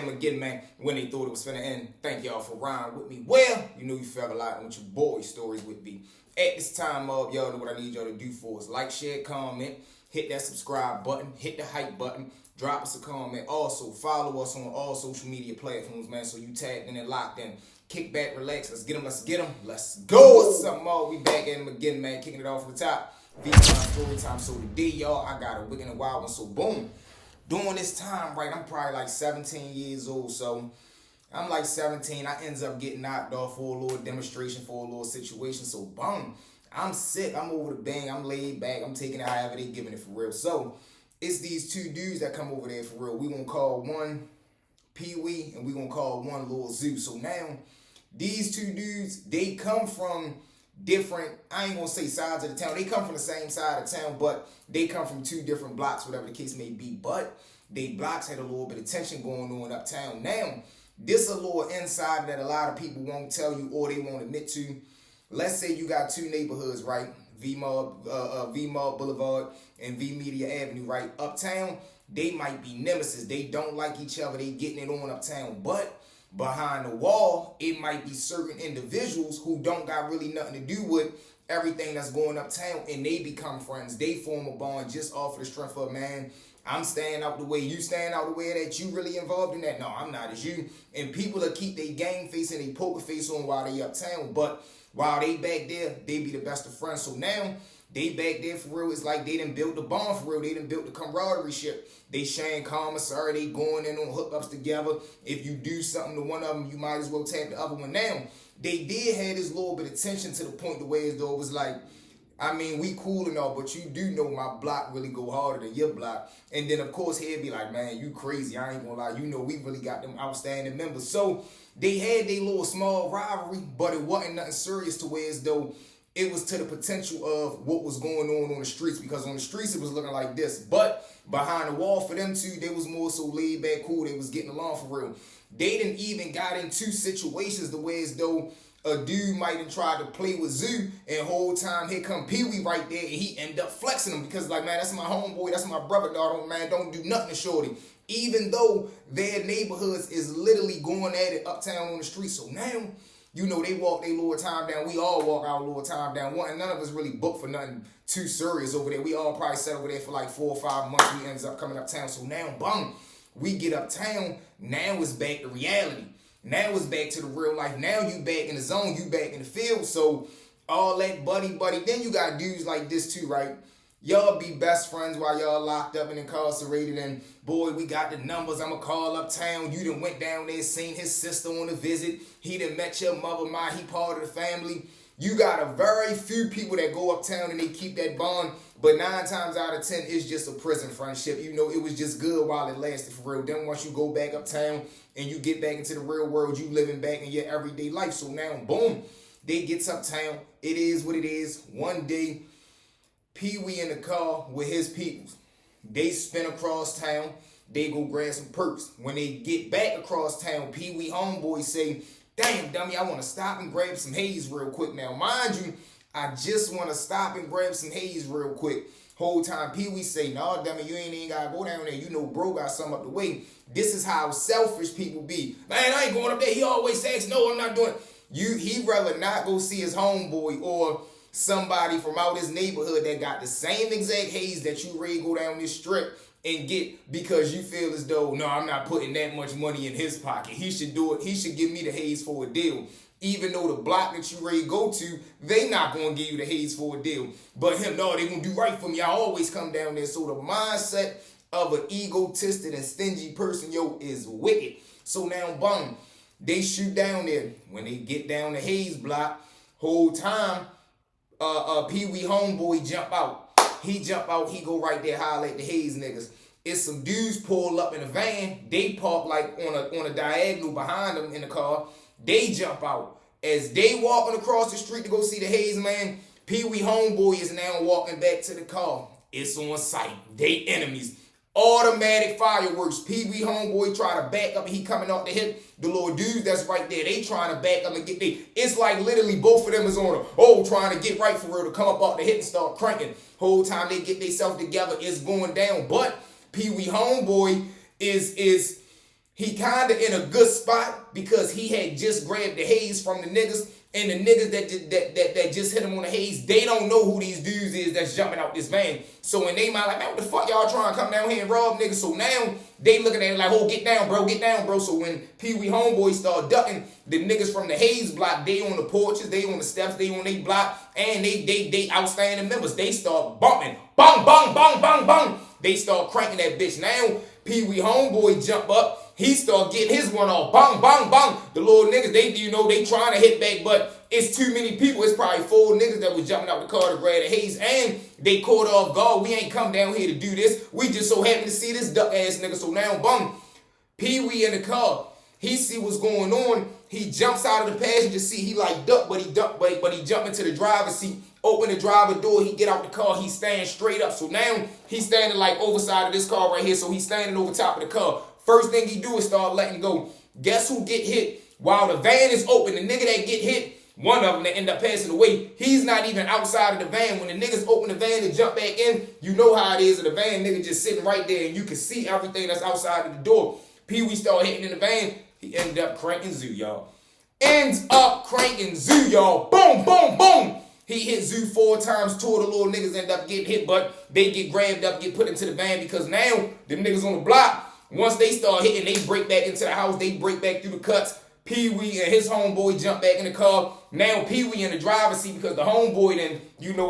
them again, man, when they thought it was finna end. Thank y'all for riding with me. Well, you know you fell a lot with your boy stories with me. At this time of, y'all know what I need y'all to do for us. Like, share, comment, hit that subscribe button, hit the hype button, drop us a comment. Also, follow us on all social media platforms, man, so you tagged in and locked in. Kick back, relax, let's get them, let's go. What's up, all? We back at them again, man, kicking it off from the top. Story time. So today, y'all, I got a wicked and wild one, so boom. During this time, right, I'm probably like 17 years old, so I'm like 17. I ends up getting knocked off for a little demonstration, for a little situation, so boom. I'm sick, I'm over the bang, I'm laid back, I'm taking it however they giving it for real. So, it's these two dudes that come over there for real. We gonna call one Pee-wee, and we gonna call one Lil Zoo. So now, these two dudes, they come from different, I ain't gonna say sides of the town. They come from the same side of town, but they come from two different blocks, whatever the case may be. But they blocks had a little bit of tension going on uptown. Now, this a little inside that a lot of people won't tell you or they won't admit to. Let's say you got two neighborhoods, right? V-Mall Boulevard and V-Media Avenue, right? Uptown, they might be nemesis. They don't like each other. They getting it on uptown. But behind the wall, it might be certain individuals who don't got really nothing to do with everything that's going uptown, and they become friends. They form a bond just off of the strength of, man, I'm staying out the way, you staying out the way, that you really involved in that. No, I'm not as you. And people will keep their game face and their poker face on while they uptown, but while they back there, they be the best of friends. So now, they back there for real. It's like they done built the bond for real. They done built the camaraderie ship. They sharing commissary. They going in on hookups together. If you do something to one of them, you might as well tap the other one. Now, they did have this little bit of tension to the point the way as though it was like, I mean, we cool and all, but you do know my block really go harder than your block. And then, of course, he'd be like, man, you crazy. I ain't gonna lie. You know we really got them outstanding members. So they had their little small rivalry, but it wasn't nothing serious to where as though it was to the potential of what was going on the streets, because on the streets it was looking like this. But behind the wall for them two, they was more so laid back, cool. They was getting along for real. They didn't even got into situations the way as though a dude might have tried to play with Zoo, and whole time here come Pee-wee right there, and he end up flexing him because like, man, that's my homeboy, that's my brother, dog. Man, don't do nothing to shorty. Even though their neighborhoods is literally going at it uptown on the street. So now, you know, they walk their little time down. We all walk our little time down. None of us really booked for nothing too serious over there. We all probably sat over there for like 4 or 5 months. We ends up coming uptown. So now, boom, we get uptown. Now it's back to reality. Now it's back to the real life. Now you back in the zone. You back in the field. So all that buddy. Then you got dudes like this too, right? Y'all be best friends while y'all locked up and incarcerated, and boy, we got the numbers. I'ma call uptown. You done went down there, seen his sister on a visit. He done met your mother, he part of the family. You got a very few people that go uptown and they keep that bond, but 9 times out of 10, it's just a prison friendship. You know, it was just good while it lasted for real. Then once you go back uptown and you get back into the real world, you living back in your everyday life. So now, boom, they gets uptown. It is what it is. One day, Pee-wee in the car with his peoples. They spin across town. They go grab some perks. When they get back across town, Pee-wee homeboy say, damn, dummy, I want to stop and grab some haze real quick. Now, mind you, I just want to stop and grab some haze real quick. Whole time, Pee-wee say, nah, dummy, you ain't even got to go down there. You know bro got something up the way. This is how selfish people be. Man, I ain't going up there. He always says, no, I'm not doing it. He'd rather not go see his homeboy or somebody from out his neighborhood that got the same exact haze that you ready to go down this strip and get, because you feel as though, no, I'm not putting that much money in his pocket. He should do it. He should give me the haze for a deal. Even though the block that you ready to go to, they not going to give you the haze for a deal. But him, no, they going to do right for me. I always come down there. So the mindset of an egotistic and stingy person, yo, is wicked. So now, boom, they shoot down there. When they get down the haze block, whole time, Pee-wee homeboy jump out. He jump out, he go right there, holler at the haze niggas. It's some dudes pull up in a van. They park like on a diagonal behind them in the car. They jump out. As they walking across the street to go see the haze man, Pee-wee homeboy is now walking back to the car. It's on sight. They enemies. Automatic fireworks. Pee-wee homeboy try to back up and he coming off the hip. The little dudes that's right there, they trying to back up and get they. It's like literally both of them is on trying to get right for real to come up off the hip and start cranking. Whole time they get themselves together, it's going down. But Pee-wee homeboy is He kind of in a good spot because he had just grabbed the haze from the niggas, and the niggas that just hit him on the haze, they don't know who these dudes is that's jumping out this van. So in they mind like, man, what the fuck y'all trying to come down here and rob niggas? So now they looking at it like, oh, get down, bro. So when Pee Wee homeboys start ducking, the niggas from the haze block, they on the porches, they on the steps, they on they block, and they outstanding members. They start bumping, bang, bang, bang, bang, bang. They start cranking that bitch. Now Pee Wee homeboy jump up. He start getting his one off. Bang, bang, bang. The little niggas, they trying to hit back, but it's too many people. It's probably 4 niggas that was jumping out the car to grab the haze, and they caught off guard. We ain't come down here to do this. We just so happen to see this duck ass nigga. So now, bang, Pee Wee in the car. He see what's going on. He jumps out of the passenger seat. He like duck, but he jump into the driver's seat. Open the driver door. He get out the car. He stand straight up. So now he's standing like overside of this car right here. So he's standing over top of the car. First thing he do is start letting go. Guess who get hit? While the van is open, the nigga that get hit, one of them that end up passing away, he's not even outside of the van. When the niggas open the van and jump back in, you know how it is in the van. Nigga just sitting right there and you can see everything that's outside of the door. Pee Wee start hitting in the van. He ended up cranking Zoo, y'all. Ends up cranking Zoo, y'all. Boom, boom, boom. He hit Zoo 4 times. 2 of the little niggas end up getting hit, but they get grabbed up, get put into the van because now them niggas on the block, once they start hitting, they break back into the house. They break back through the cuts. Pee Wee and his homeboy jump back in the car. Now Pee Wee in the driver's seat because the homeboy then,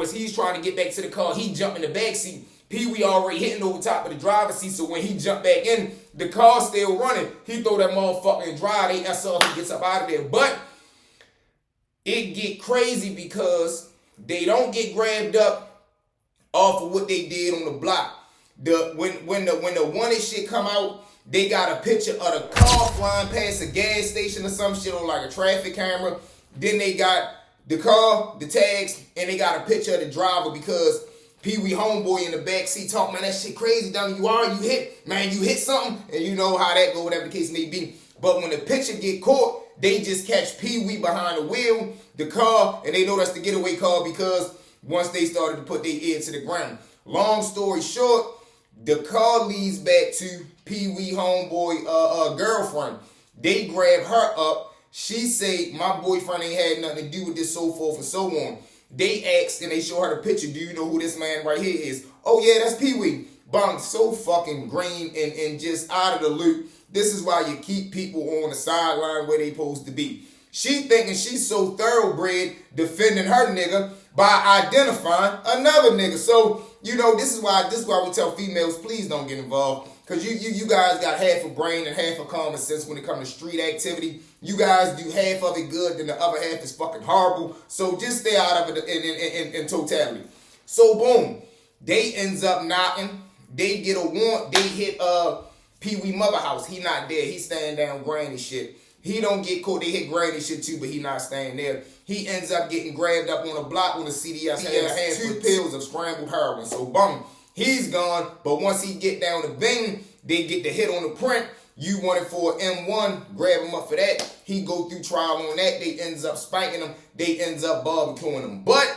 as he's trying to get back to the car, he jump in the back seat. Pee Wee already hitting over top of the driver's seat, so when he jump back in, the car's still running. He throw that motherfucker in drive. They SR, he gets up out of there. But it get crazy because they don't get grabbed up off of what they did on the block. When the wanted shit come out, they got a picture of the car flying past a gas station or some shit on like a traffic camera. Then they got the car, the tags, and they got a picture of the driver because Pee Wee homeboy in the back seat talking, man, that shit crazy, dummy. You hit something, and you know how that go, whatever the case may be. But when the picture get caught, they just catch Pee Wee behind the wheel, the car, and they know that's the getaway car because once they started to put their ear to the ground. Long story short, the car leads back to Pee Wee homeboy girlfriend. They grab her up. She say, my boyfriend ain't had nothing to do with this, so forth and so on. They asked and they show her the picture. Do you know who this man right here is? Oh yeah, that's Pee Wee. Bang, so fucking green and just out of the loop. This is why you keep people on the sideline where they supposed to be. She thinking she's so thoroughbred defending her nigga by identifying another nigga. So, this is why we tell females, please don't get involved. Because you guys got half a brain and half a common sense when it comes to street activity. You guys do half of it good, then the other half is fucking horrible. So just stay out of it in totality. So boom, they ends up knocking. They get a warrant. They hit Pee Wee mother house. He not there. He staying down Granny shit. He don't get caught. They hit Granny shit too, but he not staying there. He ends up getting grabbed up on a block on the CDS. He has 2 pills of scrambled heroin. So boom, he's gone. But once he get down to Bing, they get the hit on the print. You wanted for an M1, grab him up for that. He go through trial on that. They ends up spanking him. They ends up barbecuing him. But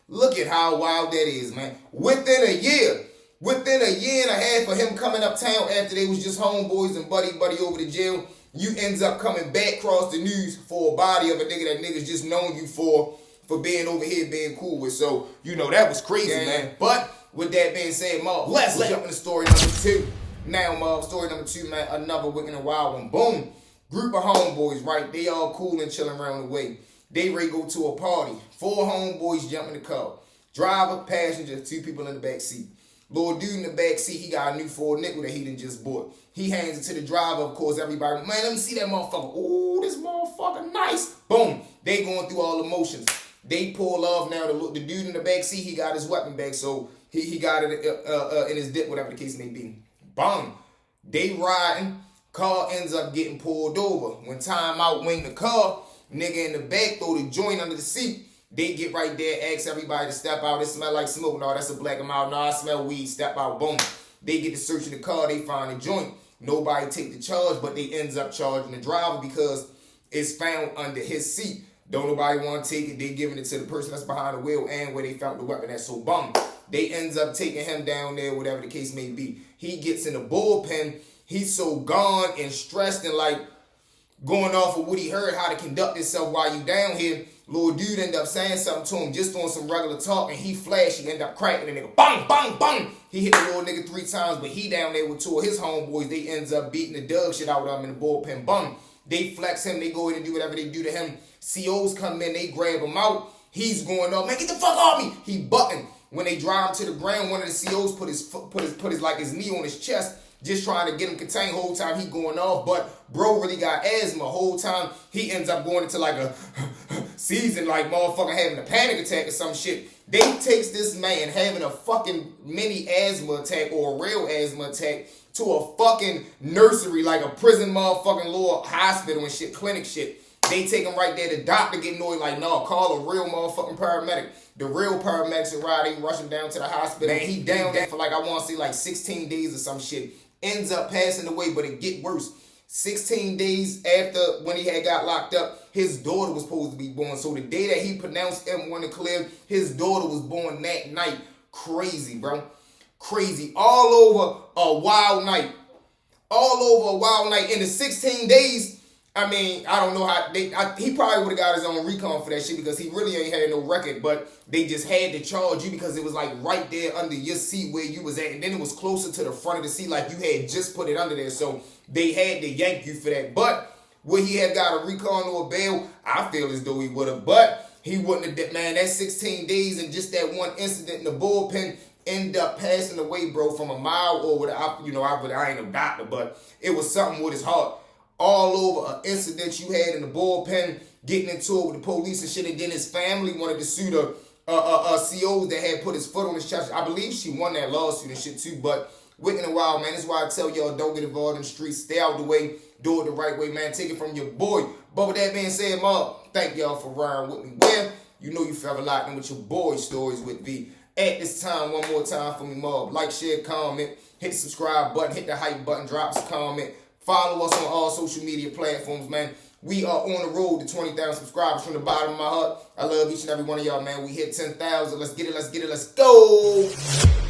look at how wild that is, man. Within a year and a half of him coming uptown after they was just homeboys and buddy over to jail, you ends up coming back across the news for a body of a nigga that niggas just known you for being over here being cool with. So, that was crazy, man. But with that being said, Mob, let's jump into story number 2. Now, Mob, story number 2, man, another wicked and wild one. Boom. Group of homeboys, right? They all cool and chilling around the way. They ready to go to a party. 4 homeboys jump in the car. Driver, passenger, 2 people in the back seat. Little dude in the back seat, he got a new Ford nickel that he done just bought. He hands it to the driver. Of course, everybody, man, let me see that motherfucker. Ooh, this motherfucker nice. Boom. They going through all the motions. They pull off now. The dude in the back seat, he got his weapon back, so he got it in his dip, whatever the case may be. Bang. They riding. Car ends up getting pulled over. When time out, wing the car, nigga in the back throw the joint under the seat. They get right there, ask everybody to step out. It smell like smoke. No, that's a black amount. No, I smell weed. Step out. Boom. They get to searching the car. They find a joint. Nobody take the charge, but they ends up charging the driver because it's found under his seat. Don't nobody want to take it. They giving it to the person that's behind the wheel and where they found the weapon at. So boom. They ends up taking him down there, whatever the case may be. He gets in the bullpen. He's so gone and stressed and like going off of what he heard, how to conduct himself while you down here. Little dude ended up saying something to him just on some regular talk, and he flashed. He ended up cracking the nigga. Bang, bang, bang. He hit the little nigga 3 times, but he down there with 2 of his homeboys. They ends up beating the dog shit out of him in the bullpen. Bang. They flex him. They go in and do whatever they do to him. COs come in. They grab him out. He's going up. Man, get the fuck off me. He button. When they drive him to the ground, one of the COs put his knee on his chest, just trying to get him contained. Whole time he going off, but bro really got asthma. Whole time he ends up going into like a season, like motherfucker having a panic attack or some shit. They takes this man having a fucking mini asthma attack or a real asthma attack to a fucking nursery, like a prison motherfucking little hospital and shit, clinic shit. They take him right there. The doctor get annoyed, like, no, call a real motherfucking paramedic. The real paramedics arrive, they rush him down to the hospital. Man, he down there for like, I want to say like 16 days or some shit. Ends up passing away, but it get worse. 16 days after when he had got locked up, his daughter was supposed to be born. So the day that he pronounced M1 and clear, his daughter was born that night. Crazy, bro. Crazy. All over a wild night. All over a wild night. In the 16 days, I mean, I don't know how he probably would have got his own recon for that shit because he really ain't had no record, but they just had to charge you because it was like right there under your seat where you was at, and then it was closer to the front of the seat like you had just put it under there, so they had to yank you for that. But would he have got a recon or a bail? I feel as though he would have, but he wouldn't have. Man, that 16 days and just that one incident in the bullpen end up passing away, bro, from a mile or whatever. I ain't no doctor, but it was something with his heart. All over an incident you had in the bullpen, getting into it with the police and shit, and then his family wanted to sue the CO that had put his foot on his chest. I believe she won that lawsuit and shit too, but wicked and wild, man. That's why I tell y'all, don't get involved in the streets. Stay out the way. Do it the right way, man. Take it from your boy. But with that being said, Mob, thank y'all for riding with me. Well, you know you forever locked in with your boy stories with V. At this time, one more time for me, Mob. Like, share, comment, hit the subscribe button, hit the hype button, drop us a comment. Follow us on all social media platforms, man. We are on the road to 20,000 subscribers from the bottom of my heart. I love each and every one of y'all, man. We hit 10,000. Let's get it. Let's get it. Let's go.